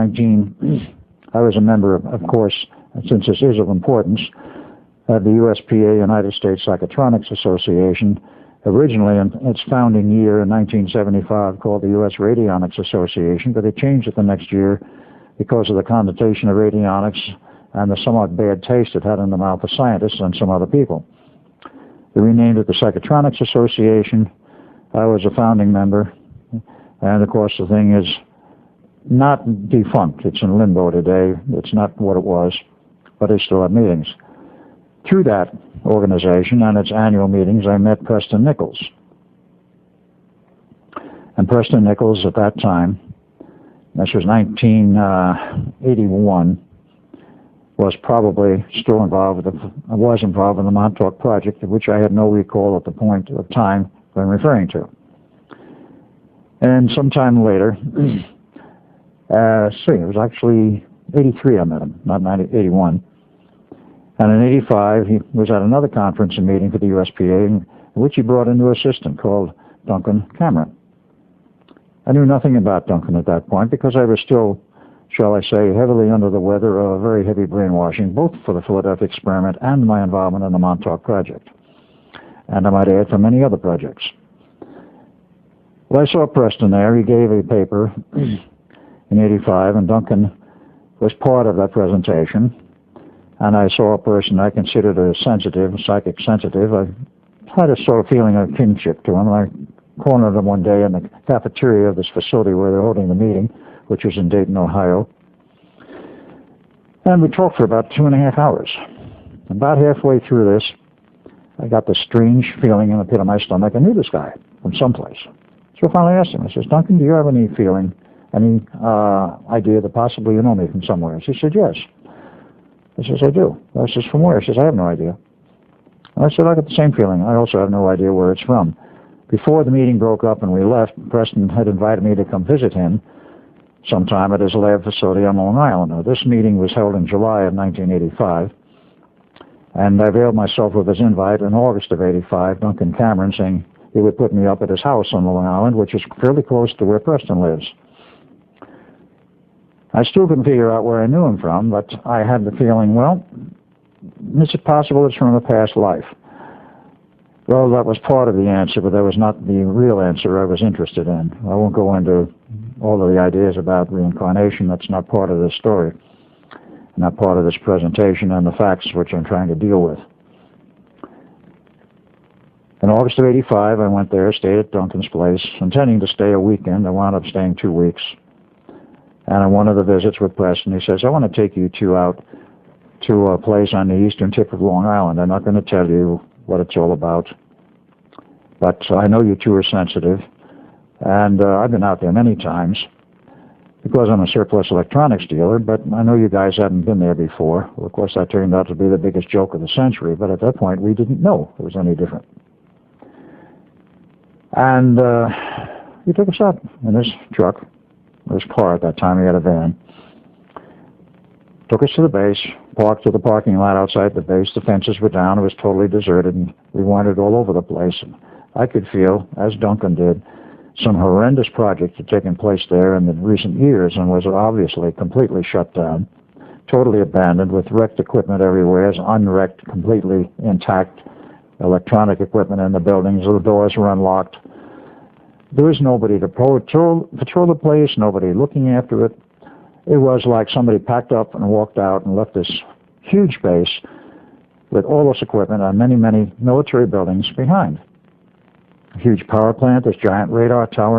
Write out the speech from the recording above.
19, I was a member, of course, since this is of importance, of the USPA, United States Psychotronics Association, originally in its founding year in 1975 called the U.S. Radionics Association, but it changed it the next year because of the connotation of radionics and the somewhat bad taste it had in the mouth of scientists and some other people. They renamed it the Psychotronics Association. I was a founding member, and of course the thing is not defunct. It's in limbo today. It's not what it was, but they still have meetings. Through that organization and its annual meetings, I met Preston Nichols. And Preston Nichols at that time, this was 1981, was probably still involved with was involved in the Montauk project, of which I had no recall at the point of time I'm referring to. And sometime later, it was actually 83 I met him, not 81. And in 85, he was at another conference and meeting for the USPA, in which he brought a new assistant called Duncan Cameron. I knew nothing about Duncan at that point because I was still, shall I say, heavily under the weather of a very heavy brainwashing, both for the Philadelphia experiment and my involvement in the Montauk project. And I might add, for many other projects. Well, I saw Preston there. He gave a paper in 85, and Duncan was part of that presentation. And I saw a person I considered a sensitive, psychic sensitive. I had a sort of feeling of kinship to him. I cornered him one day in the cafeteria of this facility where they're holding the meeting, which was in Dayton, Ohio. And we talked for about 2.5 hours. About halfway through this, I got this strange feeling in the pit of my stomach. I knew this guy from someplace. So I finally asked him, I says, Duncan, do you have any feeling, any idea that possibly you know me from somewhere? He said, yes. I says, I do. I says, from where? He says, I have no idea. And I said, I got the same feeling. I also have no idea where it's from. Before the meeting broke up and we left, Preston had invited me to come visit him sometime at his lab facility on Long Island. Now, this meeting was held in July of 1985, and I availed myself of his invite in August of 85, Duncan Cameron saying he would put me up at his house on Long Island, which is fairly close to where Preston lives. I still couldn't figure out where I knew him from, but I had the feeling, well, is it possible it's from a past life? Well, that was part of the answer, but that was not the real answer I was interested in. I won't go into all of the ideas about reincarnation. That's not part of this story, not part of this presentation and the facts which I'm trying to deal with. In August of 85, I went there, stayed at Duncan's place, intending to stay a weekend. I wound up staying 2 weeks. And on one of the visits with Preston, he says, I want to take you two out to a place on the eastern tip of Long Island. I'm not going to tell you what it's all about, but I know you two are sensitive, and I've been out there many times because I'm a surplus electronics dealer, but I know you guys hadn't been there before. Well, of course, that turned out to be the biggest joke of the century, but at that point, we didn't know it was any different. And he took us out in his truck. His car at that time, he had a van. Took us to the base, parked to the parking lot outside the base. The fences were down. It was totally deserted, and we wandered all over the place. And I could feel, as Duncan did, some horrendous projects had taken place there in the recent years and was obviously completely shut down, totally abandoned, with wrecked equipment everywhere, unwrecked, completely intact electronic equipment in the buildings. The doors were unlocked. There was nobody to patrol the place, nobody looking after it. It was like somebody packed up and walked out and left this huge base with all this equipment and many, many military buildings behind. A huge power plant, this giant radar tower,